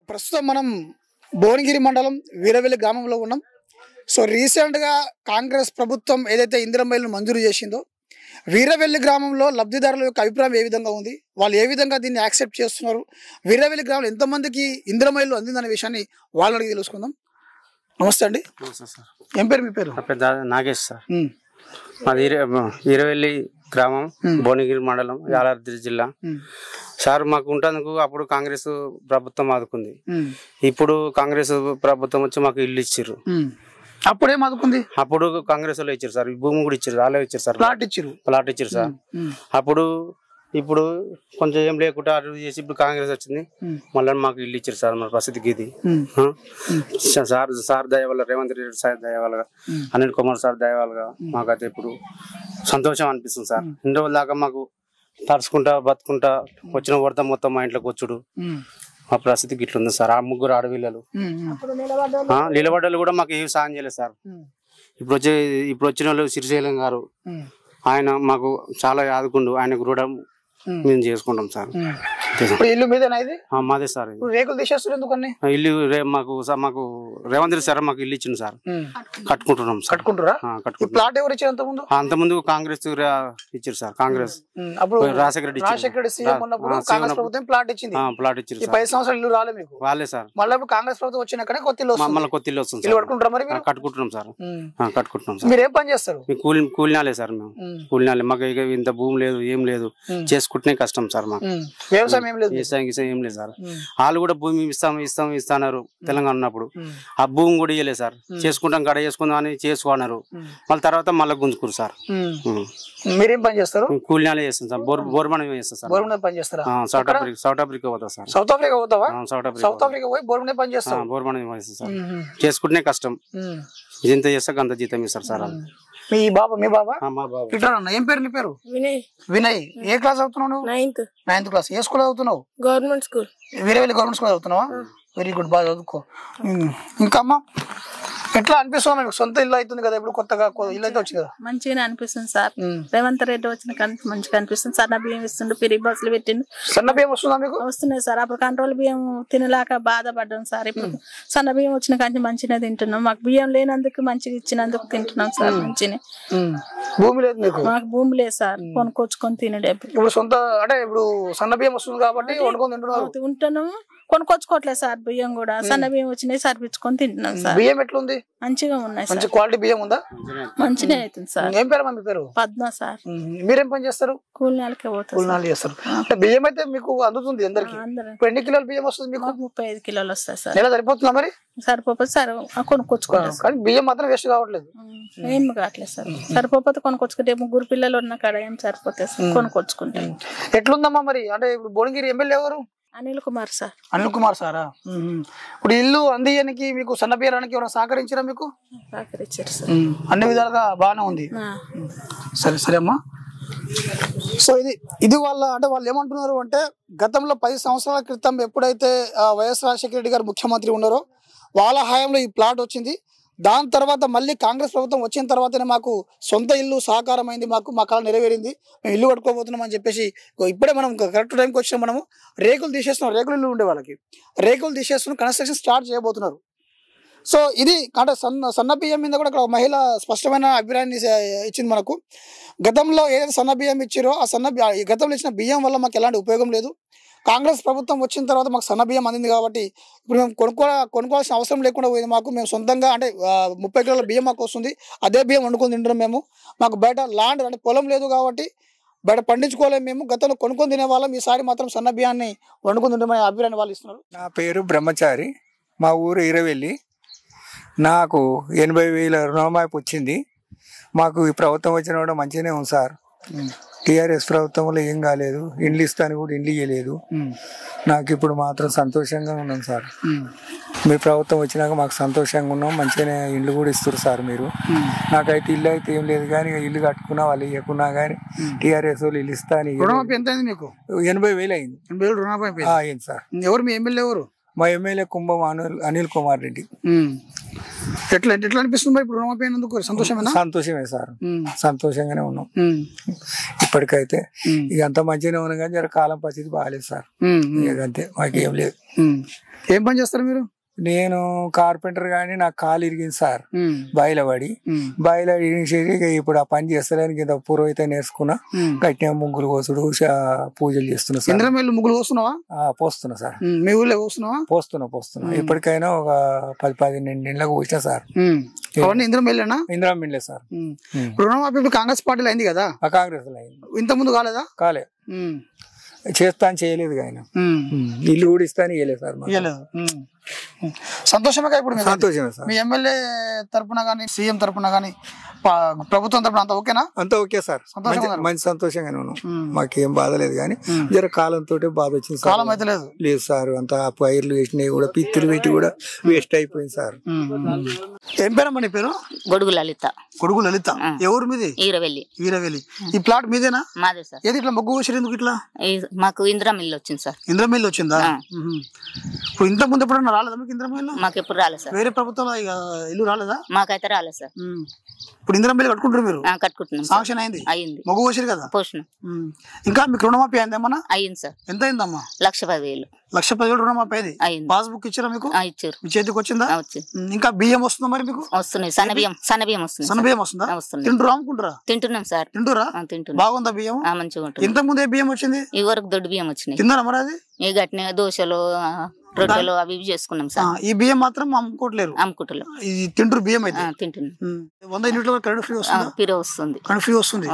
ప్రస్తుతం మనం భువనగిరి మండలం వీరవెల్లి గ్రామంలో ఉన్నాం. సో రీసెంట్గా కాంగ్రెస్ ప్రభుత్వం ఏదైతే ఇందిరమ్మ ఇల్లును మంజూరు చేసిందో వీరవెల్లి గ్రామంలో లబ్ధిదారుల యొక్క అభిప్రాయం ఏ విధంగా ఉంది, వాళ్ళు ఏ విధంగా దీన్ని యాక్సెప్ట్ చేస్తున్నారు, వీరవెల్లి గ్రామంలో ఎంతమందికి ఇందిరమ్మ ఇల్లు అందిందనే విషయాన్ని వాళ్ళని అడిగి తెలుసుకుందాం. నమస్తే అండి. ఏం పేరు మీ పేరు? నాగేష్ సార్. మాది వీరవెల్లి గ్రామం, భువనగిరి మండలం, యాదాద్రి జిల్లా. సార్ మాకు ఉంటందుకు అప్పుడు కాంగ్రెస్ ప్రభుత్వం ఆదుకుంది. ఇప్పుడు కాంగ్రెస్ ప్రభుత్వం వచ్చి మాకు ఇల్లు ఇచ్చారు. అప్పుడేం ఆదుకుంది? అప్పుడు కాంగ్రెస్ వాళ్ళు ఇచ్చారు సార్, భూమి కూడా ఇచ్చారు, వాళ్ళే ఇచ్చారు సార్, ప్లాట్ ఇచ్చారు సార్. అప్పుడు ఇప్పుడు కొంచెం ఏం లేకుండా అటు చేసి ఇప్పుడు కాంగ్రెస్ వచ్చింది, మళ్ళీ మాకు ఇల్లు ఇచ్చారు సార్. మన పరిస్థితికి ఇది సార్ దయ వల్ల, రేవంత్ రెడ్డి సార్ దయ వల్ల, అనిల్ కుమార్ సార్ దయ వల్ల మాకైతే ఇప్పుడు సంతోషం అనిపిస్తుంది సార్. ఇన్ని రోజుల దాకా మాకు తడుచుకుంటా బతుకుంటా వచ్చిన వరద మొత్తం మా ఇంట్లోకి వచ్చుడు, మా పరిస్థితికి ఇట్లుంది సార్. ఆ ముగ్గురు ఆడపిల్లలు నిలబడ్డలు కూడా మాకు ఏమి సాయం చేయలేదు సార్. ఇప్పుడు వచ్చిన వాళ్ళు శ్రీశైలం గారు, ఆయన మాకు చాలా ఆదుకుండు, ఆయనకు రుణం మేము చేసుకుంటాం సార్. ఇల్లు మీదేనా ఇది? మాదే సార్. రేకులు తీసేస్తారు ఎందుకని? ఇల్లు మాకు రేవంత్ రెడ్డి సార్ మాకు ఇల్లు ఇచ్చింది సార్, కట్టుకుంటున్నాం. కట్టుకుంటారా? ప్లాట్ ఎవరు ఇచ్చారు అంతకుముందు? అంతకుముందు కాంగ్రెస్ ఇచ్చారు సార్. కాంగ్రెస్ రాజశేఖర రెడ్డి ప్లాట్ ఇచ్చింది. ప్లాట్ ఇచ్చారు. 10 సంవత్సరాలు ఇల్లు రాలే మీకు? రాలే సార్. మళ్ళీ కాంగ్రెస్ ప్రభుత్వం వచ్చినాకనే కొత్త ఇల్లు వస్తుంది. కట్టుకుంటారా? మరి కట్టుకుంటున్నాం సార్, కట్టుకుంటున్నాం. మీరు ఏం పని చేస్తారు? కూలినాలే సార్. మేము కూలినాలే. మాకు ఇంత భూమి లేదు, ఏం లేదు, చేసుకుంటేనే కష్టం సార్. మాకు వ్యవసాయం ఏం లేదు సార్. వాళ్ళు కూడా భూమి ఇస్తాన్నారు తెలంగాణ ఉన్నప్పుడు. ఆ భూమి కూడా ఇవ్వలేదు సార్. చేసుకుంటాం గడ చేసుకుందాం అని చేసుకున్నారు, మళ్ళీ తర్వాత మళ్ళీ గుంజుకురు సార్. మీరేం పని చేస్తారు? కూలినాలే చేస్తాం సార్. బోర్మణి చేస్తాం సార్. పని చేస్తారా? సౌత్ ఆఫ్రికా పోతా సార్. సౌత్ ఆఫ్రికా పోతావా? సౌత్ ఆఫ్రికా పోయి బోర్మణి పని చేస్తాం. బోర్మణి చేస్తాం సార్. చేసుకుంటేనే కష్టం. ఇంత చేస్తాక అంత జీతం ఇస్తారు సార్. మీ బాబా? ఏం పేరు నీ పేరు? వినయ్. ఏ క్లాస్ అవుతున్నావు? 9th class. ఏ స్కూల్ అవుతున్నావు? Government school. Veeravelli government school అవుతున్నావా? వెరీ గుడ్, బాగా చదువుకో. ఇంకా అమ్మా ఎట్లా అనిపిస్తుంది మీకు? సొంత ఇల్లు అవుతుంది కదా, ఇప్పుడు కొత్తగా ఇల్లు అయితే వచ్చింది కదా? మంచిగా అనిపిస్తుంది సార్. రేవంత్ రెడ్డి వచ్చిన కానీ మంచిగా అనిపిస్తుంది. సన్న బియ్యం ఇస్తుండే, పిరి బస్సులు పెట్టిండు. సన్న బియ్యం వస్తుందా మీకు? వస్తున్నాయి సార్. అప్పుడు కంట్రోల్ బియ్యం తినలేక బాధపడ్డాం సార్. ఇప్పుడు సన్న బియ్యం వచ్చిన కానీ మంచిగా తింటున్నాం. మాకు బియ్యం లేనందుకు మంచిగా ఇచ్చినందుకు తింటున్నాం సార్. మంచిగా. భూమి లేదు మీకు? మాకు భూమి లేదు సార్, కొనుక్కొచ్చుకొని తినడే. ఇప్పుడు సొంత అంటే ఇప్పుడు సన్న బియ్యం వస్తుంది కాబట్టి ఉంటున్నాము, కొనుక్కొచ్చుకోవట్లేదు సార్. బియ్యం కూడా సన్న బియ్యం వచ్చినాయి, సరిపించుకొని తింటున్నాం సార్. బియ్యం ఎట్లుంది? మంచిగా ఉన్నాయి. మంచి క్వాలిటీ బియ్యం ఉందా? మంచిగా అవుతుంది సార్. ఏం పేరు మీ పేరు? పద్మ సార్. మీరేం పని చేస్తారు? కూలినాలకే పోతారు. కూలినాలు చేస్తారు. అంటే బియ్యం అయితే మీకు అందుతుంది అందరికి? ఇప్పుడు ఎన్ని కిలోలు బియ్యం వస్తుంది మీకు? 35 కిలోలు వస్తాయి సార్. నెల సరిపోతుందా? మరి సరిపోతే సార్ కొనుక్కొచ్చుకుంటాం. కానీ బియ్యం మాత్రం వేస్ట్ కావట్లేదు. ఏం కావట్లేదు సార్. సరిపోతే కొనుక్కొచ్చుకుంటే ముగ్గురు పిల్లలు ఉన్న కాడ ఏం సరిపోతాయి సార్, కొనుక్కొచ్చుకుంటాం. ఎట్లుందమ్మా మరి? అంటే ఇప్పుడు భువనగిరి ఎమ్మెల్యే ఎవరు? అనిల్ కుమార్ సార్. అనిల్ కుమార్ సారా? ఇప్పుడు ఇల్లు అందియడానికి మీకు సన్న బియ్యానికి ఎవరైనా సహకరించారా? మీకు సహకరించారు సార్. అన్ని విధాలుగా బాగానే ఉంది. సరే అమ్మా. సో ఇది వాళ్ళు ఏమంటున్నారు అంటే, గతంలో 10 సంవత్సరాల క్రితం ఎప్పుడైతే వైఎస్ రాజశేఖర రెడ్డి గారు ముఖ్యమంత్రి ఉన్నారో వాళ్ళ హయాంలో ఈ ప్లాట్ వచ్చింది. దాని తర్వాత మళ్ళీ కాంగ్రెస్ ప్రభుత్వం వచ్చిన తర్వాతనే మాకు సొంత ఇల్లు సహకారం అయింది, మా కళ నెరవేరింది, మేము ఇల్లు కట్టుకోబోతున్నాం అని చెప్పేసి ఇప్పుడే మనం కరెక్ట్ టైంకి వచ్చిన మనము రేకులు తీసేస్తున్నాం. రేకులు ఇల్లు ఉండే వాళ్ళకి రేకులు తీసేస్తున్నాం, కన్స్ట్రక్షన్ స్టార్ట్ చేయబోతున్నారు. సో ఇది అంటే సన్న బియ్యం మీద కూడా ఇక్కడ మహిళ స్పష్టమైన అభిప్రాయాన్ని ఇచ్చింది మనకు. గతంలో ఏదైతే సన్న బియ్యం ఇచ్చారో ఆ గతంలో ఇచ్చిన బియ్యం వల్ల మాకు ఎలాంటి ఉపయోగం లేదు. కాంగ్రెస్ ప్రభుత్వం వచ్చిన తర్వాత మాకు సన్న బియ్యం అందింది కాబట్టి ఇప్పుడు మేము కొనుక్కోవాల్సిన అవసరం లేకుండా పోయింది మాకు. మేము సొంతంగా అంటే 30 కిలోల బియ్యం మాకు వస్తుంది, అదే బియ్యం వండుకొని తింటున్నాం మేము. మాకు బయట ల్యాండ్ అంటే పొలం లేదు కాబట్టి బయట పండించుకోలేము మేము. గతంలో కొనుక్కొని తినేవాళ్ళం, ఈసారి మాత్రం సన్న బియ్యాన్ని వండుకొని తింటామనే అభిప్రాయాన్ని వాళ్ళు ఇస్తున్నారు. నా పేరు బ్రహ్మచారి, మా ఊరు వీరవెల్లి. నాకు 80,000 రుణమాఫీ వచ్చింది. మాకు ఈ ప్రభుత్వం వచ్చిన కూడా మంచిగానే ఉంది సార్. టీఆర్ఎస్ ప్రభుత్వంలో ఏం కాలేదు, ఇండ్లు ఇస్తాను కూడా ఇండ్లు ఇవ్వలేదు. నాకు ఇప్పుడు మాత్రం సంతోషంగా ఉన్నాం సార్. మీ ప్రభుత్వం వచ్చినాక మాకు సంతోషంగా ఉన్నాం, మంచిగానే ఇండ్లు కూడా ఇస్తారు సార్ మీరు. నాకైతే ఇల్లు అయితే ఏం లేదు, కానీ ఇల్లు కట్టుకున్నా వాళ్ళు ఇవ్వకున్నా కానీ టీఆర్ఎస్ వాళ్ళు ఇల్లు ఇస్తాను. 80,000 అయింది. 80,000 రుణమాఫీ అయింది సార్. ఎవరు మీ ఎమ్మెల్యే? ఎవరు? మా ఎమ్మెల్యే కుంభం అనిల్ కుమార్ రెడ్డి. ఎట్లా ఎట్లా అనిపిస్తుంది ఇప్పుడు రుణమాఫీ అయినందుకు సంతోషమేనా? సంతోషమే సార్, సంతోషంగానే ఉన్నాం ఇప్పటికైతే. ఇక అంత మంచిగానే ఉన్నాం కానీ జర కాలం పరిస్థితి బాగాలేదు సార్, ఇక అంతే, మాకేం లేదు. ఏం పని చేస్తారు మీరు? నేను కార్పెంటర్ గానీ నాకు కాలు ఇరిగింది సార్, బాయిల పడి. బాయిల ఇరిగించేది ఇప్పుడు ఆ పని చేస్తానికి ఇంత పురోహిత నేర్చుకున్నా. గట్టిగా ముగ్గులు కోసుడు, పూజలు చేస్తున్నా సార్. ఇంద్రమేళ్ళు ముగ్గులు పోస్తున్నావా? పోస్తున్నా సార్. మీ ఊళ్ళో పోస్తున్నావా? పోస్తున్నా ఇప్పటికైనా ఒక 10-12 నెలలకు పోసినా సార్. అవన్నీ ఇంద్రమేళ్ళేనా? ఇంద్రమిల్లే సార్. రుణమాఫీ ఇప్పుడు కాంగ్రెస్ పార్టీలో అయింది కదా, ఆ కాంగ్రెస్ లో అయింది. ఇంత ముందు కాలేదా? కాలే, చేస్తాను చేయలేదు ఆయన. ఇల్లు కూడా ఇస్తాను ఇవ్వలేదు సార్. సంతోషమే ఇప్పుడు? సంతోషమే సార్. మీ ఎమ్మెల్యే తరపున గానీ సీఎం తరపున గానీ ప్రభుత్వం తరపున అంతా ఓకేనా? అంతా ఓకే సార్, మంచి సంతోషంగానే ఉన్నాం, మాకేం బాధ లేదు. కానీ జర కాలంతో బాధ వచ్చింది. కాలం అయితే లేదు సార్, అంతా పైర్లు వేసినవి కూడా పిత్తులు పెట్టి కూడా వేస్ట్ అయిపోయింది సార్. ఏం పేరమ్మా నీ పేరు? గొడుగు లలిత. గొడుగు లలిత. ఎవరు మీది? ఈరవెల్లి. ఈరవెల్లి. ఈ ప్లాట్ మీదేనా? మాదే సార్. ఏది ఇట్లా మొగ్గు వచ్చారు ఎందుకు ఇట్లా? మాకు ఇంద్రమిల్లు వచ్చింది సార్. ఇంద్రమిల్లు వచ్చిందా? ఇప్పుడు ఇంత ముందు ఎప్పుడన్నా రాలేదా మీకు ఇంద్రమిల్లు? మాకు ఎప్పుడు రాలేదు సార్. వేరే ప్రభుత్వంలో ఇల్లు రాలేదా? మాకైతే రాలేదు సార్. ఇప్పుడు ఇంద్రమిల్లు కట్టుకుంటారు మీరు? కట్టుకుంటున్నాం. శాంక్షన్ అయింది? అయింది. మొగ్గు వచ్చారు కదా? పోషణ. ఇంకా మీకు రుణమాఫీ అయింది ఏమన్నా? అయింది సార్. ఎంత అయిందమ్మా? 1,10,000. 1,10,000 రుణమాఫీ అయింది. అయింది. పాస్బుక్ ఇచ్చారా మీకు? ఇచ్చారు. మీ చేతికి వచ్చిందా? వచ్చింది. ఇంకా బియ్యం వస్తుందా మరి మీకు? వస్తున్నాయి. సన్నబియ్యం వస్తుంది. సన్నబియ్యం వస్తుందా? వస్తుంది. తింటురా అమ్ముకుంటారా? తింటున్నాం సార్. తింటురా? తింటున్నాం. బాగుందా బియ్యం? మంచిగా ఉంటుంది. ఇంత ముందే బియ్యం వచ్చింది, ఈ వరకు దొడ్డు బియ్యం వచ్చినాయి. తిన్నారా మరి? అది ఈ గట్టిన దోశలు రొట్టెలు అవి ఇవి చేసుకున్నాం సార్. ఈ బియ్యం మాత్రం అమ్ముకోవట్లేరు, అమ్ముకుంటున్నాం. ఇది తింటురు బియ్యం అయితే. తింటున్నాం. 100 యూనిట్ల కరెంట్ ఫ్రీ వస్తుంది? పిరో వస్తుంది. కరెంట్ ఫ్రీ వస్తుంది.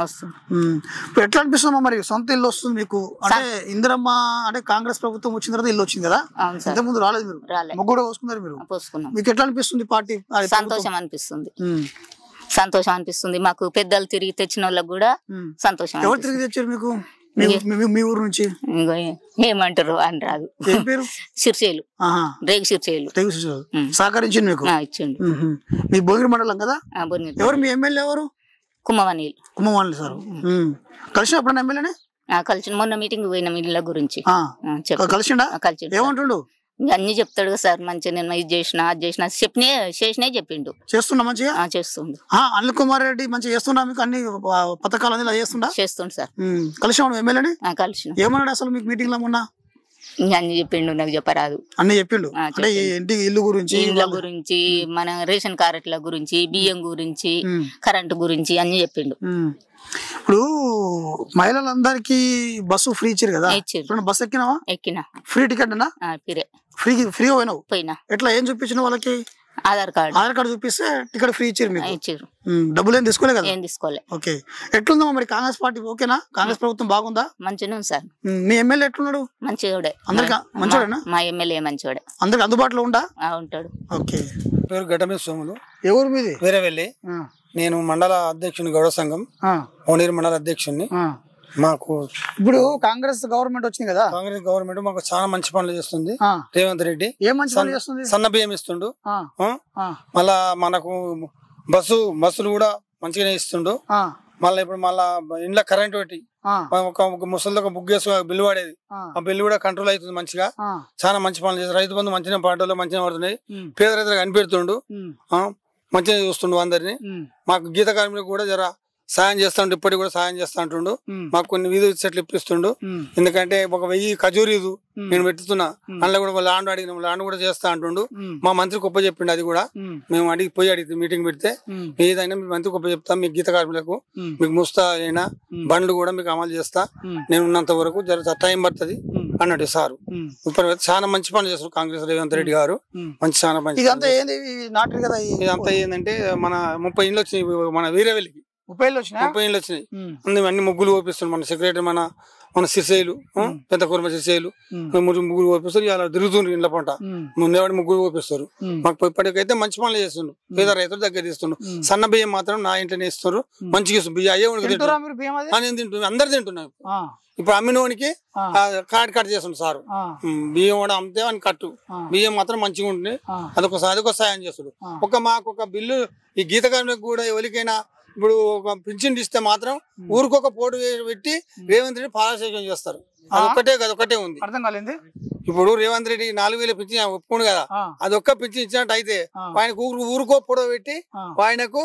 ఇప్పుడు ఎట్లా అనిపిస్తుందా మరి? సొంత ఇల్లు వస్తుంది మీకు అంటే? ఇందిరమ్మ అంటే కాంగ్రెస్ ప్రభుత్వం వచ్చిన తర్వాత ఇల్లు వచ్చింది కదా, ఇంత ముందు రాలేదు మీరు? ముగ్గు కూడా పోసుకున్నారు మీరు? పోసుకున్నాం. మీకు ఎట్లా అనిపిస్తుంది పార్టీ? సంతోషం అనిపిస్తుంది. సంతోషం అనిపిస్తుంది. మాకు పెద్దలు తిరిగి తెచ్చిన వాళ్ళకి కూడా సంతోషం. ఎవరు తిరిగి తెచ్చారు మీకు మీ ఊరు నుంచి? ఏమంటారు అని రాదు. ఏం పేరు? సిరిచేలు. రేగు సిరిచేలు. సహకరించింది మీకు? ఇచ్చిండు. మీ భోగిరి మండలం కదా? ఎవరు మీ ఎమ్మెల్యే? ఎవరు? కుమ్మవాణిలు. కుమ్మవాణి సార్. కలిసి అప్పుడు ఎమ్మెల్యేనే కలిసి మొన్న మీటింగ్ పోయిన ఇళ్ళ గురించి కలిసిండా? కలిసి ఏమంటుండు? అన్ని చెప్తాడు సార్. మంచిగా నేను ఇది చేసినా అది చేసినా చేసినా చెప్పిండు. చేస్తున్నా మంచిగా? చేస్తుంది. అనిల్ కుమార్ రెడ్డి మంచిగా చేస్తున్నా మీకు అన్ని పథకాలు అన్ని చేస్తుండా? చేస్తుండు సార్. కలిసి ఎమ్మెల్యేని కలిసి ఏమన్నాడు అసలు మీకు మీటింగ్ లో? మొన్న అన్ని చెప్పిండు, నాకు చెప్పరాదు. అన్ని చెప్పిండు అంటే ఇంటి ఇల్లు గురించి, ఇళ్ళ గురించి, మన రేషన్ కార్డుల గురించి, బియ్యం గురించి, కరెంటు గురించి అన్ని చెప్పిండు. ఇప్పుడు మహిళలందరికీ బస్సు ఫ్రీ ఇచ్చారు కదా, బస్సు ఎక్కినావా? ఎక్కినా. ఫ్రీ టికెట్ అన్నా? ఫ్రీగా పోయినావు? పోయినా. ఎట్లా ఏం చూపించిన వాళ్ళకి? ఆధార్ కార్డు చూపిస్తే టికెట్ ఫ్రీ ఇచ్చారు మీకు? ఇచ్చారు. డబ్బులు ఏం తీసుకోలే కదా? ఏం తీసుకోలే. ఓకే. ఎట్లుందా మరి కాంగ్రెస్ పార్టీ? ఓకేనా? కాంగ్రెస్ ప్రభుత్వం బాగుందా? మంచిగా ఉంది సార్. మీ ఎమ్మెల్యే ఎట్లున్నాడు? మంచివాడే. అందరికి మంచివాడేనా? మా ఎమ్మెల్యే మంచివాడే. అందరికి అందుబాటులో ఉండా? ఉంటాడు. ఓకే. పేరు ఘటమే సోములు. ఎవరు మీది? వీరవెల్లి. నేను మండల అధ్యక్షుని, గౌడ సంఘం ఓనీరు మండల అధ్యక్షుని. మాకు ఇప్పుడు కాంగ్రెస్ గవర్నమెంట్ వచ్చింది కదా, కాంగ్రెస్ గవర్నమెంట్ మాకు చాలా మంచి పనులు చేస్తుంది. రేవంత్ రెడ్డి ఏం మంచి పనులు చేస్తుంది? సన్న బియ్యం ఇస్తుండు, మళ్ళా మనకు బస్సులు కూడా మంచిగానే ఇస్తుండు. మళ్ళీ ఇప్పుడు మళ్ళా ఇంట్లో కరెంట్ పెట్టి ఒక ముసలితో బుక్ చేసుకో బిల్లు పడేది, ఆ బిల్లు కూడా కంట్రోల్ అవుతుంది మంచిగా. చాలా మంచి పనులు చేస్తారు. రైతు బంధు మంచిగా పాటలు మంచిగా పడుతున్నాయి. పేద రైతులకు కనిపెడుతుండు, మంచిగా చూస్తుండు అందరినీ. మాకు గీత కార్మికులకు కూడా జర సాయం చేస్తాడు, ఇప్పటికి కూడా సాయం చేస్తా అంటుండు. మాకు కొన్ని వీధి చెట్లు ఇప్పిస్తుండు. ఎందుకంటే 1000 ఖజూరీదు నేను పెట్టుతున్నా, అందులో కూడా ల్యాండ్ అడిగిన ల్యాండ్ కూడా చేస్తా అంటుండు. మా మంత్రి గొప్ప చెప్పిండు. అది కూడా మేము అడిగి మీటింగ్ పెడితే ఏదైనా మీ మంత్రి గొప్ప చెప్తాం. మీకు గీత కార్మికులకు మీకు ముస్తా అయినా బండ్లు కూడా మీకు అమలు చేస్తా, నేను ఉన్నంత వరకు జర టైం పడుతుంది అన్నట్టు సారు. ఇప్పుడు చాలా మంచి పనులు చేస్తారు కాంగ్రెస్ రేవంత్ రెడ్డి గారు. చాలా మంచి. ఇదంతా ఏంటంటే మన 30 ఇండ్లు వచ్చినాయి మన వీరవెల్లికి. 30 ఇండ్లు వచ్చినాయి. అన్ని ముగ్గులు ఓపిస్తుంది మన సెక్రటరీ, మన సిరిసేలు, పెద్ద కుర్మ సిరిసేలు ముగ్గురు ఓపిస్తారు. ఇలా తిరుగుతుండ్రు ఇండ్ల పంట ముందేవాడి ముగ్గురు ఓపిస్తారు. మాకు ఇప్పటికైతే మంచి పనులు చేస్తుండ్రు. పేద రైతులు దగ్గర తీస్తుండ్రు. సన్న బియ్యం మాత్రం నా ఇంట్లోనే ఇస్తున్నారు. మంచిగా బియ్యం అయ్యే నేను తింటున్నాను, అందరు తింటున్నాను. ఇప్పుడు అమ్మినోనికి కట్ చేస్తుండ్రు సారు. బియ్యం కూడా అమ్మితే అని కట్టు బియ్యం మాత్రం మంచిగా ఉంటుంది. అదొక సాయం చేస్తుడు. మాకు ఒక బిల్లు ఈ గీత కార్మికులకు కూడా ఎవరికైనా ఇప్పుడు ఒక పింఛన్ ఇస్తే మాత్రం ఊరికొక పోటు పెట్టి రేవంత్ రెడ్డి పాలాభిషేకం చేస్తారు. అదొకటే ఉంది. అర్థం కాలేదు. ఇప్పుడు రేవంత్ రెడ్డి 4,000 పింఛన్ ఒప్పుకోండు కదా, అది ఒక్క పింఛన్ ఇచ్చినట్టు అయితే ఆయనకు ఊరుకో పొడవ పెట్టి ఆయనకు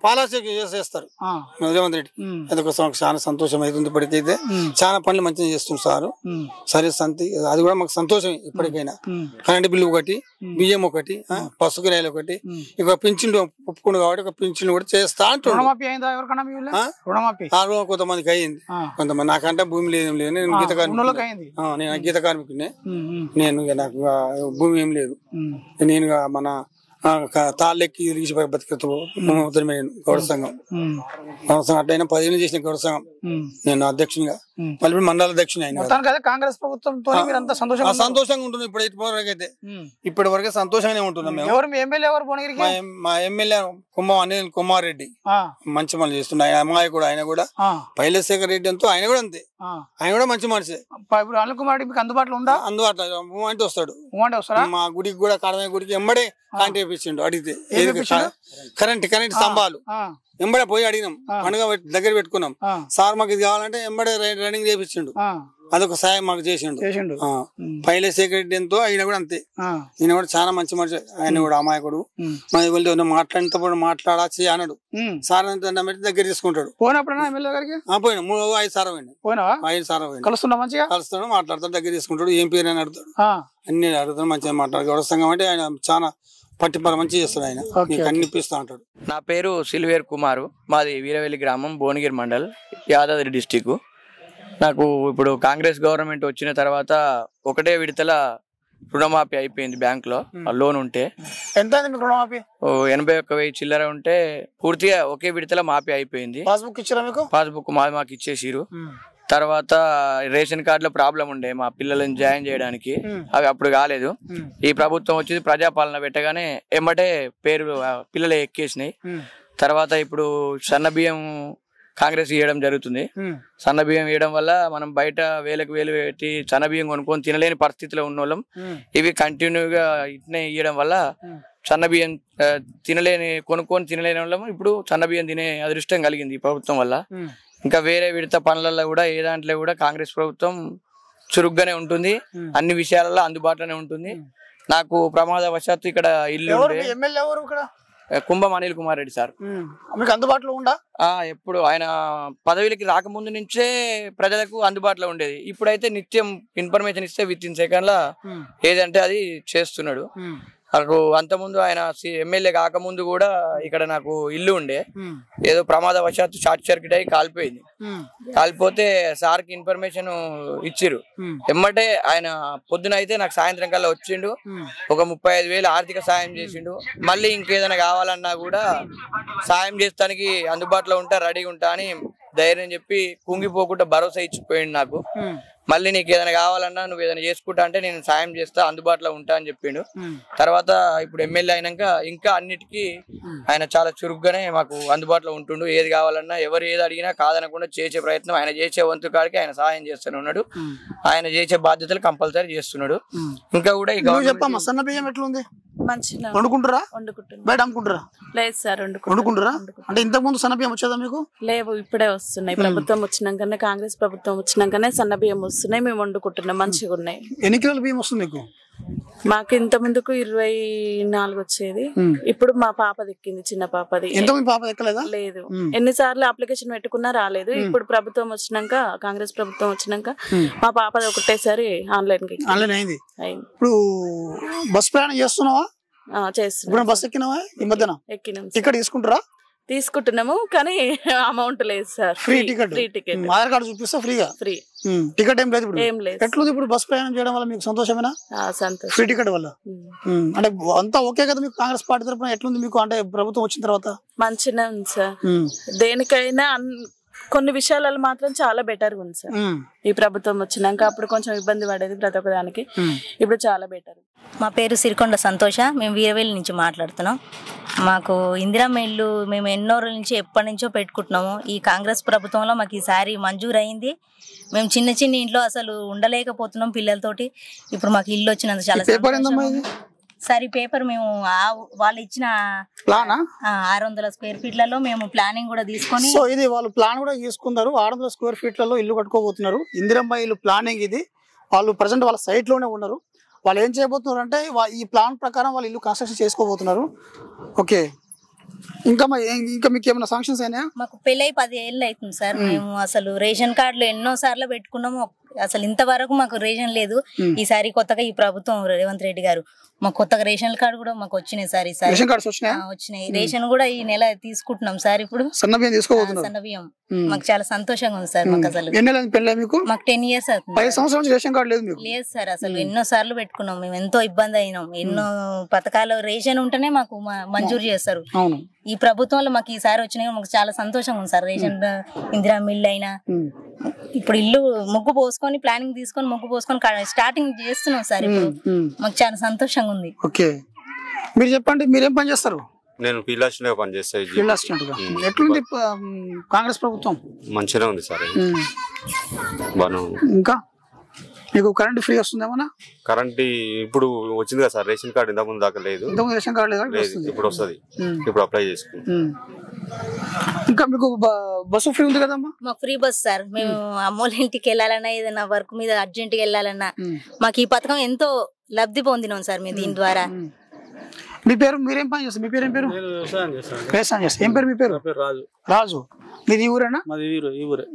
పాలాభిషేకం చేస్తారు రేవంత్ రెడ్డి. అదొక చాలా సంతోషం అవుతుంది. ఇప్పటికైతే చాలా పనులు మంచిగా చేస్తుంది సారు. సరే సంతి అది కూడా మాకు సంతోషమే. ఇప్పటికైనా కరెంటు బిల్లు ఒకటి, బియ్యం ఒకటి, పసుపు కిరాయిలు ఒకటి, ఇక పింఛన్ ఒప్పుకోండు కాబట్టి ఒక పింఛన్ కూడా చేస్తా అంటున్నాడు. కొంతమందికి అయ్యింది, కొంతమంది. నాకంటే భూమి లేదు, నేను గీత గీత కార్మికుడినే. నేను నాకు భూమి ఏం లేదు. నేను మన తాళ్ళెక్కి ఇరిగిసి బతికతో గౌడ సంఘం అట్లయినా 10 ఏళ్ళు చేసిన గౌడ సంఘం. నేను అధ్యక్షునిగా, మళ్ళీ మండల అధ్యక్షుని అయినా. కాంగ్రెస్ ప్రభుత్వంతో సంతోషంగా ఉంటుంది. ఇప్పటి వరకే సంతోషంగానే ఉంటున్నాం మేము. మా ఎమ్మెల్యే అనిల్ కుమార్ రెడ్డి మంచి పనులు చేస్తున్నాడు. ఆయన అమ్మాయి కూడా, ఆయన కూడా పైలశేఖర్ రెడ్డి అంతా ఆయన కూడా అంతే. ఆయన కూడా మంచి మనిషి. ఇప్పుడు అనిల్ కుమార్ రెడ్డి అందుబాటులో ఉందా? అందుబాటులో అంటే వస్తాడు. మా గుడికి కూడా, కాడమయ్య గుడికి ఎంబడే కాంటి వేపించిండు. అడిగితే కరెంట్ స్తంభాలు ఎంబడే పోయి అడిగినాం. పండుగ దగ్గర పెట్టుకున్నాం. సార్ మాకు ఇది కావాలంటే ఎంబడే రన్నింగ్ చేపించిండు. అదొక సాయం మాకు చేసిండు. పైలశేఖర్ రెడ్డి ఎంతో ఆయన కూడా అంతే. ఈయన కూడా చాలా మంచి మనిషి. ఆయన కూడా అమాయకుడు. మన ఎవరితో మాట్లాడినప్పుడు మాట్లాడాచి అన్నాడు. సార్ పెట్టి దగ్గర తీసుకుంటాడు. పోయినా 5 సార్లు పోయినా కలుస్తాడు, మాట్లాడతాడు, దగ్గర తీసుకుంటాడు. ఏం పేరు అని అడుగుతాడు, అన్ని అడుగుతాడు. మంచిగా మాట్లాడు. గౌడ సంఘం అంటే ఆయన చాలా పట్టిపర మంచిగా చేస్తాడు. ఆయన అన్ని ఇప్పిస్తా ఉంటాడు. నా పేరు సిల్వేర్ కుమారు. మాది వీరవెల్లి గ్రామం, భువనగిరి మండల్, యాదాద్రి డిస్టిక్. నాకు ఇప్పుడు కాంగ్రెస్ గవర్నమెంట్ వచ్చిన తర్వాత ఒకటే విడతల రుణమాఫీ అయిపోయింది. బ్యాంక్ లో లోన్ ఉంటే ఎంత రుణమాఫీ 81,000 చిల్లర ఉంటే పూర్తిగా ఒకే విడతల మాఫీ అయిపోయింది. పాస్బుక్ ఇచ్చారా మీకు? పాస్బుక్ మాకు ఇచ్చేసిరు. తర్వాత రేషన్ కార్డులో ప్రాబ్లం ఉండే మా పిల్లలను జాయిన్ చేయడానికి, అవి అప్పుడు కాలేదు. ఈ ప్రభుత్వం వచ్చి ప్రజాపాలన పెట్టగానే ఎమ్మటే పేరు పిల్లలు ఎక్కేసినాయి. తర్వాత ఇప్పుడు సన్న బియ్యం కాంగ్రెస్ ఇవ్వడం జరుగుతుంది. సన్న బియ్యం ఇవ్వడం వల్ల మనం బయట వేలకు వేలు పెట్టి సన్న బియ్యం కొనుక్కొని తినలేని పరిస్థితిలో ఉన్న వాళ్ళం. ఇవి కంటిన్యూగా ఇట్నే ఇవ్వడం వల్ల సన్న బియ్యం కొనుక్కొని తినలేని వాళ్ళం ఇప్పుడు సన్న బియ్యం తినే అదృష్టం కలిగింది ఈ ప్రభుత్వం వల్ల. ఇంకా వేరే విడత పనులలో కూడా ఏ దాంట్లో కూడా కాంగ్రెస్ ప్రభుత్వం చురుగ్గానే ఉంటుంది. అన్ని విషయాలలో అందుబాటులోనే ఉంటుంది. నాకు ప్రమాదవశాత్తు ఇక్కడ ఇల్లు కుంభం అనిల్ కుమార్ రెడ్డి సార్. మీకు అందుబాటులో ఉందా? ఎప్పుడు ఆయన పదవికి రాకముందు నుంచే ప్రజలకు అందుబాటులో ఉండేది. ఇప్పుడైతే నిత్యం ఇన్ఫర్మేషన్ ఇస్తే విత్ ఇన్ సెకండ్ లా ఏదంటే అది చేస్తున్నాడు. నాకు అంతకుముందు ఆయన ఎమ్మెల్యే కాకముందు కూడా ఇక్కడ నాకు ఇల్లు ఉండే, ఏదో ప్రమాదవశాత్తు షార్ట్ సర్క్యూట్ అయ్యి కాలిపోయింది. కాలిపోతే సార్కి ఇన్ఫర్మేషన్ ఇచ్చిరు. ఎమ్మటే ఆయన పొద్దున అయితే నాకు సాయంత్రం కల్లా వచ్చిండు. ఒక 35,000 ఆర్థిక సాయం చేసిండు. మళ్ళీ ఇంకేదైనా కావాలన్నా కూడా సాయం చేస్తానికి అందుబాటులో ఉంటా, రెడీగా ఉంటా అని ధైర్యం చెప్పి కుంగిపోకుండా భరోసా ఇచ్చిపోయిండు నాకు. మళ్ళీ నీకు ఏదైనా కావాలన్నా నువ్వు ఏదైనా చేసుకుంటా అంటే నేను సాయం చేస్తా, అందుబాటులో ఉంటా అని చెప్పిండు. తర్వాత ఇప్పుడు ఎమ్మెల్యే అయినాక ఇంకా అన్నిటికీ ఆయన చాలా చురుగ్గానే మాకు అందుబాటులో ఉంటుండు. ఏది కావాలన్నా ఎవరు ఏది అడిగినా కాదనకుండా చేసే ప్రయత్నం, ఆయన చేసే వంతు కాడికి ఆయన సహాయం చేస్తూనే ఉన్నాడు. ఆయన చేసే బాధ్యతలు కంపల్సరీ చేస్తున్నాడు. ఇంకా కూడా సన్న బియ్యం ఎట్లుంది? మంచిగా వండుకుంటారా? బయట అమ్ముకుంటారా? లేదు సార్, వండుకుంటారా? అంటే ఇంతకు ముందు సన్న బియ్యం వచ్చేదా మీకు? లేవు, ఇప్పుడే వస్తున్నాయి. ప్రభుత్వం వచ్చినాకనే, కాంగ్రెస్ ప్రభుత్వం వచ్చినాకనే సన్న బియ్యం వస్తున్నాయి. మేము వండుకుంటున్నాం, మంచిగా ఉన్నాయి. ఎన్ని కిలోల బియ్యం వస్తుంది మీకు? మాకు ఇంత ముందుకు 24 వచ్చేది. ఇప్పుడు మా పాపది ఎక్కింది, చిన్న పాపది. పాప ఎక్కలేదా? లేదు, ఎన్నిసార్లు అప్లికేషన్ పెట్టుకున్నా రాలేదు. ఇప్పుడు ప్రభుత్వం వచ్చినాక, కాంగ్రెస్ ప్రభుత్వం వచ్చినాక మా పాపది ఒకటేసారి ఆన్లైన్ అయింది. ఇప్పుడు బస్ ప్రయాణం చేస్తున్నావా? చేస్తున్నాం. బస్ ఎక్కినావా ఈ మధ్యన? ఎక్కినాం. టికెట్ తీసుకుంటున్నాము కానీ అమౌంట్ లేదు sir. Free ticket. Aadhaar card చూపిస్తా ఫ్రీగా? ఫ్రీ టికెట్ ఏం లేదు. ఏం లేదు. ఎట్లుంది ఇప్పుడు బస్ ప్రయాణం చేయడం వల్ల మీకు సంతోషమేనా? సంతోషం. ఫ్రీ టికెట్ వల్ల అంటే అంతా ఓకే కదా మీకు? కాంగ్రెస్ పార్టీ తరఫున ఎట్లుంది మీకు? అంటే ప్రభుత్వం వచ్చిన తర్వాత మంచిగా ఉంది సార్. దేనికైనా కొన్ని విషయాలలో మాత్రం చాలా బెటర్ ఉంది సార్. ఈ ప్రభుత్వం వచ్చినాక అప్పుడు కొంచెం ఇబ్బంది పడేది ప్రతి ఒక్క దానికి, ఇప్పుడు చాలా బెటర్. మా పేరు సిరికొండ సంతోష. మేము వీరవేలి నుంచి మాట్లాడుతున్నాం. మాకు ఇందిరమ్మ ఇల్లు మేము ఎన్నో రోజుల నుంచి ఎప్పటి నుంచో పెట్టుకుంటున్నాము. ఈ కాంగ్రెస్ ప్రభుత్వంలో మాకు ఈసారి మంజూరు అయింది. మేము చిన్న ఇంట్లో అసలు ఉండలేకపోతున్నాం పిల్లలతోటి. ఇప్పుడు మాకు ఇల్లు వచ్చినందుకు చాలా సార్. ఈ పేపర్ మేము వాళ్ళు ఇచ్చిన 600 స్క్వేర్ ఫీట్లలో మేము ప్లానింగ్ కూడా తీసుకొని, ఇది వాళ్ళు ప్లాన్ కూడా తీసుకున్నారు. 600 స్క్వేర్ ఫీట్లలో ఇల్లు కట్టుకోబోతున్నారు. ఇందిరమ్మ ఇల్లు ప్లానింగ్ ఇది. వాళ్ళు ప్రజెంట్ వాళ్ళ site లోనే ఉన్నారు. వాళ్ళు ఏం చేయబోతున్నారు అంటే ఈ ప్లాన్ ప్రకారం వాళ్ళు ఇల్లు కన్స్ట్రక్షన్ చేసుకోబోతున్నారు. ఓకే, ఇంకా మీకు ఏమైనా సాంక్షన్స్ అయినా? మాకు పెళ్ళై 10 ఏళ్ళు అవుతుంది సార్. మేము అసలు రేషన్ కార్డులు ఎన్నో సార్లు పెట్టుకున్నాము, అసలు ఇంతవరకు మాకు రేషన్ లేదు. ఈసారి కొత్తగా ఈ ప్రభుత్వం రేవంత్ రెడ్డి గారు మాకు కొత్తగా రేషన్ కార్డు కూడా మాకు వచ్చినాయి సార్. ఈసారి వచ్చినాయి. రేషన్ కూడా ఈ నెల తీసుకుంటున్నాం సార్. ఇప్పుడు సన్నబియ్యం తీసుకోబోతున్నాం. సన్నబియ్యం మాకు చాలా సంతోషంగా ఉంది సార్. మాకు అసలు మాకు 10 years అవుతుంది. 10 సంవత్సరాల రేషన్ కార్డు లేదు మీకు? లేదు సార్, అసలు ఎన్నో సార్లు పెట్టుకున్నాం మేము, ఎంతో ఇబ్బంది అయినాం. ఎన్నో పథకాలు రేషన్ ఉంటేనే మాకు మంజూరు చేస్తారు. ఈ ప్రభుత్వంలో మాకు ఈసారి వచ్చినాయి, మాకు చాలా సంతోషంగా ఉంది సార్. రేషన్ ఇందిరా మిల్ అయినా ఇప్పుడు ఇల్లు ముగ్గు పోసుకొని ప్లానింగ్ తీసుకొని ముగ్గు పోసుకొని స్టార్టింగ్ చేస్తున్నాం సార్. ఇప్పుడు మాకు చాలా సంతోషంగా ఉంది. ఓకే, మీరు చెప్పండి, మీరేం పని చేస్తారు? నేను ఫీల్డ్ అసిస్టెంట్ గా పనిచేస్తాను. ఎట్లుంది కాంగ్రెస్ ప్రభుత్వం? మంచిగా ఉంది సార్, బాగా. ఇంకా మీకు కరెంట్ ఫ్రీ వస్తుందేమన్నా? కరెంట్ ఇప్పుడు వచ్చింది కదా సార్, రేషన్ కార్డు ఇంతకు ముందు దాకా లేదు. రేషన్ కార్డు లేదు, ఇప్పుడు వస్తుంది. ఇప్పుడు అప్లై చేసుకుంటాం. ఇంకా మీకు బస్సు ఫ్రీ ఉంది కదమ్మా? మాకు ఫ్రీ బస్ సార్. మేము అమ్మోళ్ళ ఇంటికి వెళ్ళాలన్నా, ఏదైనా వర్క్ మీద అర్జెంట్ గా వెళ్ళాలన్నా మాకు ఈ పథకం ఎంతో లబ్ధి పొందినాం సార్ మేము దీని ద్వారా. మీ పేరు, మీరేం పని చేస్తారు? మీ పేరు ఏం పేరు? వ్యవసాయం చేస్తాను. వ్యవసాయం చేస్తారు. ఏం పేరు మీ పేరు? రాజు. రాజు, మీది ఈ ఊరేనా? మాది ఈ ఊరే.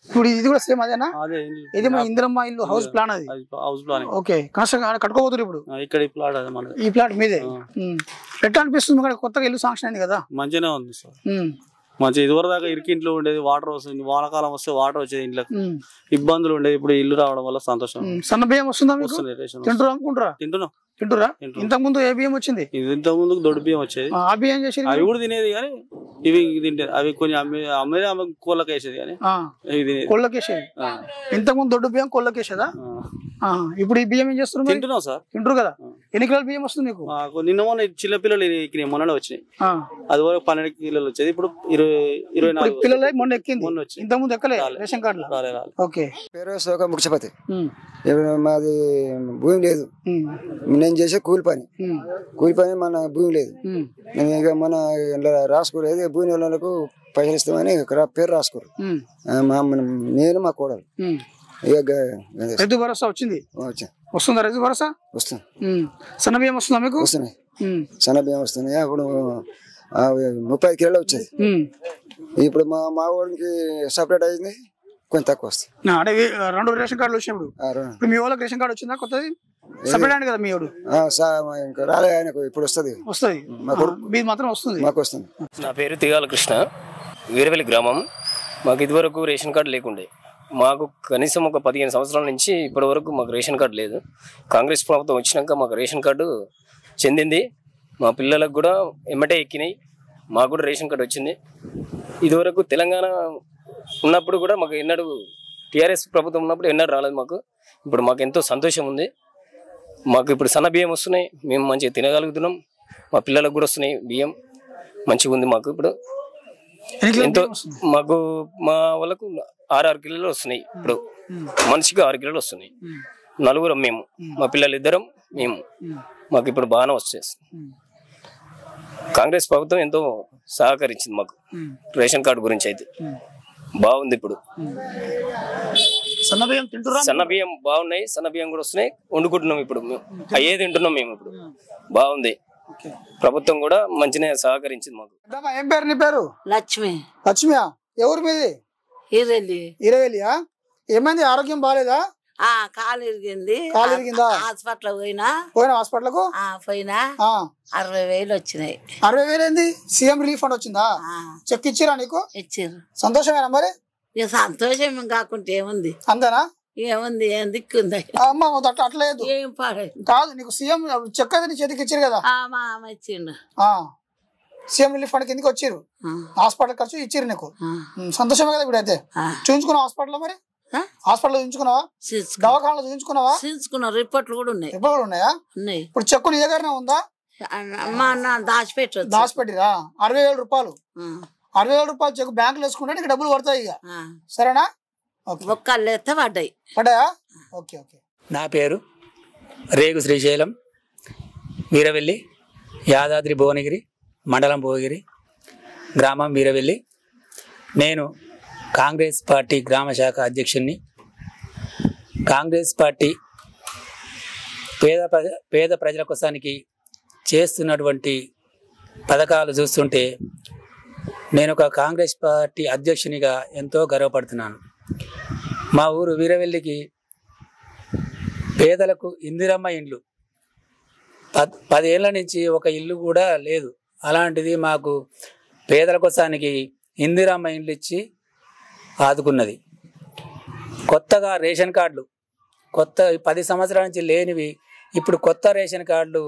ఇప్పుడు ఇది కూడా సేమ్ అదేనా? అదే, ఇది మా ఇందిరమ్మ ఇల్లు హౌస్ ప్లాన్. అది హౌస్ ప్లాన్. ఓకే, కన్స్ట్రక్షన్ కట్టుకోబోతున్నారు ఇప్పుడు ఇక్కడ. ఈ ప్లాట్ అదే మనది. ఈ ప్లాట్ మీదే. ఎట్లా అనిపిస్తుంది? కొత్తగా ఇల్లు శాంక్షన్ అయింది కదా? మంచిగానే ఉంది సార్, మంచి. ఇదివరకు దాకా ఇరికింట్లో ఉండేది, వాటర్ వస్తుంది, వానాకాలం వస్తే వాటర్ వచ్చేది, ఇంట్లో ఇబ్బందులు ఉండేది. ఇప్పుడు ఇల్లు రావడం వల్ల సంతోషం. సన్న బియ్యం వస్తుందా? తింటురా అనుకుంటారా? తింటురా. ఇంతకు ముందు ఏ బియ్యం వచ్చింది? ఇంతకు ముందు దొడ్డు బియ్యం వచ్చేది. ఆ బియ్యం చేసి అవి కూడా తినేది, కానీ ఇవి తింటేది. అవి కొంచెం అమ్మేది, ఆమె కోళ్ళకి వేసేది, కానీ కోళ్ళకి వేసేది. ఇంతకు ముందు దొడ్డు బియ్యం కోళ్ళకి వేసేదా? ఇప్పుడు ఈ బియ్యం ఏం చేస్తున్నారు? తింటున్నాం సార్. తింటారు కదా. ఎన్ని కిలోల బియ్యం వస్తుంది మీకు? నిన్న మొన్న చిన్న పిల్లలు మొన్ననే వచ్చినాయి. అది వరకు 12 కిలోలు వచ్చేది, ఇప్పుడు 24 పిల్లలు మొన్న ఎక్కింది. ఇంతకు ముందు ఎక్కలే రేషన్ కార్డు. ఓకే, పేరు ముఖ్యపతి. మాది భూమి లేదు, నేను చేసే కూలి పని. మన భూమి లేదు. నేను ఇక మన రాసుకోలేదు, భూమి వాళ్ళకు పైసలు ఇస్తామని పేరు రాసుకోరు. నేను మా కోడలు. రైతు భరోసా వచ్చింది? వస్తుందా రైతు భరోసా? వస్తుంది. సన్న బియ్యం వస్తుందా మీకు? వస్తున్నాయి, సన్న బియ్యం వస్తున్నాయి. అప్పుడు 35 కిలోలు వచ్చేది. ఇప్పుడు మా ఊరికి సపరేట్ అయింది, కొంచెం తక్కువ వస్తుంది. అంటే 2 రేషన్ కార్డులు వచ్చినప్పుడు ఇప్పుడు మీ వాళ్ళకి రేషన్ కార్డు వచ్చిందా కొత్తది? సపరేట్ అయింది కదా మీ వాడు? ఇంకా రాలే ఆయనకు, ఇప్పుడు వస్తుంది. మీది మాత్రం వస్తుంది? మాకు వస్తుంది. నా పేరు తిగాల కృష్ణ, వీరవెల్లి గ్రామం. మాకు ఇదివరకు రేషన్ కార్డు లేకుండే. మాకు కనీసం ఒక 15 సంవత్సరాల నుంచి ఇప్పటి వరకు మాకు రేషన్ కార్డు లేదు. కాంగ్రెస్ ప్రభుత్వం వచ్చినాక మాకు రేషన్ కార్డు చెందింది. మా పిల్లలకు కూడా ఎమ్మటే ఎక్కినాయి. మాకు కూడా రేషన్ కార్డు వచ్చింది. ఇదివరకు తెలంగాణ ఉన్నప్పుడు కూడా మాకు ఎన్నడూ, టీఆర్ఎస్ ప్రభుత్వం ఉన్నప్పుడు ఎన్నడూ రాలేదు మాకు. ఇప్పుడు మాకు ఎంతో సంతోషం ఉంది. మాకు ఇప్పుడు సన్న బియ్యం వస్తున్నాయి, మేము మంచిగా తినగలుగుతున్నాం. మా పిల్లలకు కూడా వస్తున్నాయి బియ్యం, మంచిగా ఉంది మాకు. ఇప్పుడు ఎంతో మాకు మా వాళ్ళకు 6 కిలోలు వస్తున్నాయి. ఇప్పుడు మనిషికి 6 కిలోలు వస్తున్నాయి. 4 మేము, మా పిల్లలు 2 మేము. మాకు ఇప్పుడు బాగానే వచ్చేస్తుంది. కాంగ్రెస్ ప్రభుత్వం ఎంతో సహకరించింది మాకు రేషన్ కార్డు గురించి. అయితే బాగుంది. ఇప్పుడు సన్న బియ్యం బాగున్నాయి, సన్న బియ్యం కూడా వస్తున్నాయి, వండుకుంటున్నాం. ఇప్పుడు అయ్యే తింటున్నాం మేము. ఇప్పుడు బాగుంది. ప్రభుత్వం కూడా మంచిగా సహకరించింది మాకు. ఏం పేరు నీ పేరు? లక్ష్మి. లక్ష్మియా? ఎవరు మీది? ఇరవెల్లియా? ఏమైంది? ఆరోగ్యం బాగాలేదా? కాలు ఇరిగింది. కాలు ఇరిగిందా? హాస్పిటల్ పోయినా హాస్పిటల్ కు పోయినా 60,000 వచ్చినాయి. 60,000 ఏంది? సీఎం రిలీఫ్ ఫండ్ వచ్చిందా? చెక్ ఇచ్చిరా నీకు? ఇచ్చారు. సంతోషమేనా మరి? సంతోషం కాకుంటే ఏముంది? అంతేనా? ఏముంది, ఏం దిక్కుంది? అమ్మ అట్లేదు ఏం పాడే కాదు. నీకు సీఎం చెక్ అయితే నీ చేతికి ఇచ్చారు కదా? ఇచ్చిండు. సీఎం రిలీఫ్ ఫండ్ కిందకి వచ్చిర్రు. హాస్పిటల్ ఖర్చు ఇచ్చిర్రు నీకు. సంతోషమే కదా? ఇప్పుడు అయితే చూపించుకున్నావు హాస్పిటల్? మరి హాస్పిటల్ చూపించుకున్నావా? దవాఖానలో చూపించుకున్నావా? చూపించుకున్నా. రిపోర్ట్లు కూడా ఉన్నాయి. రిపోర్ట్ కూడా ఉన్నాయా? ఉన్నాయి. ఇప్పుడు చెక్కు నీ దగ్గరనే ఉందా? దాచిపెట్టిరా. 60,000 రూపాయలు. 60,000 రూపాయలు చెక్కు బ్యాంకులో వేసుకుంటే నీకు డబ్బులు పడతాయి. ఇక సరేనా? ఒక్కళ్ళు ఎత్తే పడ్డాయా? Okay okay. నా పేరు రేగు శ్రీశైలం, వీరవెల్లి, యాదాద్రి భువనగిరి మండలం, భువగిరి గ్రామం, వీరవెల్లి. నేను కాంగ్రెస్ పార్టీ గ్రామ శాఖ అధ్యక్షుడిని. కాంగ్రెస్ పార్టీ పేద ప్రజల కోసానికి చేస్తున్నటువంటి పథకాలు చూస్తుంటే నేను ఒక కాంగ్రెస్ పార్టీ అధ్యక్షునిగా ఎంతో గర్వపడుతున్నాను. మా ఊరు వీరవెల్లికి పేదలకు ఇందిరమ్మ ఇండ్లు 10 ఏళ్ల నుంచి ఒక ఇల్లు కూడా లేదు. అలాంటిది మాకు పేదల కోసానికి ఇందిరమ్మ ఇండ్లు ఇచ్చి ఆదుకున్నది. కొత్తగా రేషన్ కార్డులు కొత్త 10 సంవత్సరాల నుంచి లేనివి ఇప్పుడు కొత్త రేషన్ కార్డులు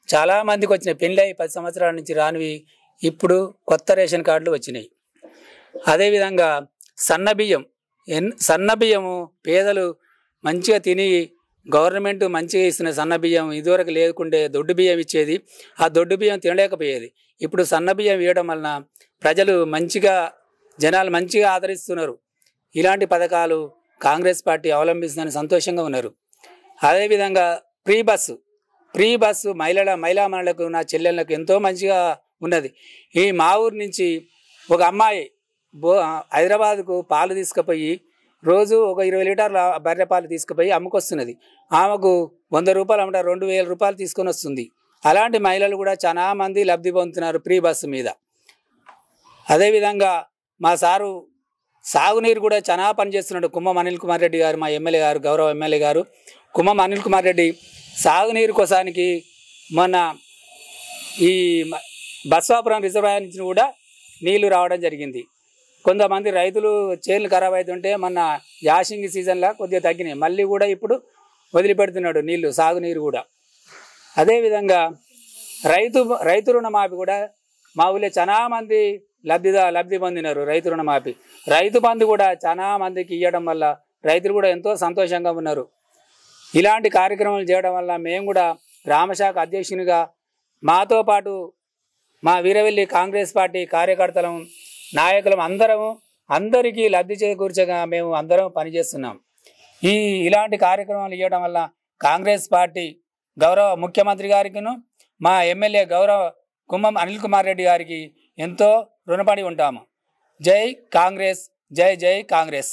చాలామందికి వచ్చినాయి. పెళ్ళి 10 సంవత్సరాల నుంచి రానివి ఇప్పుడు కొత్త రేషన్ కార్డులు వచ్చినాయి. అదేవిధంగా సన్నబియ్యము పేదలు మంచిగా తిని గవర్నమెంట్ మంచిగా ఇస్తున్న సన్నబియ్యం ఇదివరకు లేకుంటే దొడ్డు బియ్యం ఇచ్చేది. ఆ దొడ్డు బియ్యం తినలేకపోయేది. ఇప్పుడు సన్నబియ్యం ఇవ్వడం వలన ప్రజలు జనాలు మంచిగా ఆదరిస్తున్నారు. ఇలాంటి పథకాలు కాంగ్రెస్ పార్టీ అవలంబిస్తుందని సంతోషంగా ఉన్నారు. అదేవిధంగా ఫ్రీ బస్సు మహిళలకు నా చెల్లెళ్ళకు ఎంతో మంచిగా ఉన్నది. ఈ మా ఊరు నుంచి ఒక అమ్మాయి హైదరాబాద్కు పాలు తీసుకుపోయి రోజు ఒక 20 లీటర్ల బర్రె పాలు తీసుకుపోయి అమ్ముకొస్తున్నది. ఆమెకు 100 రూపాయలు అమ్మట 2000 రూపాయలు తీసుకొని వస్తుంది. అలాంటి మహిళలు కూడా చాలా మంది లబ్ధి పొందుతున్నారు ఫ్రీ బస్సు మీద. అదేవిధంగా మా సారు సాగునీరు కూడా చాలా పనిచేస్తున్నాడు. కుమ్మం అనిల్ కుమార్ రెడ్డి గారు మా ఎమ్మెల్యే గారు, గౌరవ ఎమ్మెల్యే గారు కుమ్మం అనిల్ కుమార్ రెడ్డి సాగునీరు కోసానికి మొన్న ఈ బస్వాపురం రిజర్వాయర్ నుంచి కూడా నీళ్లు రావడం జరిగింది. కొంతమంది రైతులు చేనులు ఖరాబ్ అవుతుంటే మొన్న యాసింగి సీజన్లో కొద్దిగా తగ్గినాయి. మళ్ళీ కూడా ఇప్పుడు వదిలిపెడుతున్నాడు నీళ్లు, సాగునీరు కూడా. అదేవిధంగా రైతు రుణమాఫీ కూడా మా ఊళ్ళో చాలా మంది లబ్ధి పొందినారు. రైతు రుణమాఫీ రైతు బంధు కూడా చాలా మందికి ఇవ్వడం వల్ల రైతులు కూడా ఎంతో సంతోషంగా ఉన్నారు. ఇలాంటి కార్యక్రమాలు చేయడం వల్ల మేము కూడా గ్రామశాఖ అధ్యక్షునిగా మాతో పాటు మా వీరవెల్లి కాంగ్రెస్ పార్టీ కార్యకర్తలం నాయకులం అందరికీ లబ్ధి చేకూర్చగా మేము అందరం పనిచేస్తున్నాం. ఇలాంటి కార్యక్రమాలు ఇవ్వడం వల్ల కాంగ్రెస్ పార్టీ గౌరవ ముఖ్యమంత్రి గారికిను మా ఎమ్మెల్యే గౌరవ కుమ్మం అనిల్ కుమార్ రెడ్డి గారికి ఎంతో రుణపడి ఉంటాము. జై కాంగ్రెస్, జై జై కాంగ్రెస్.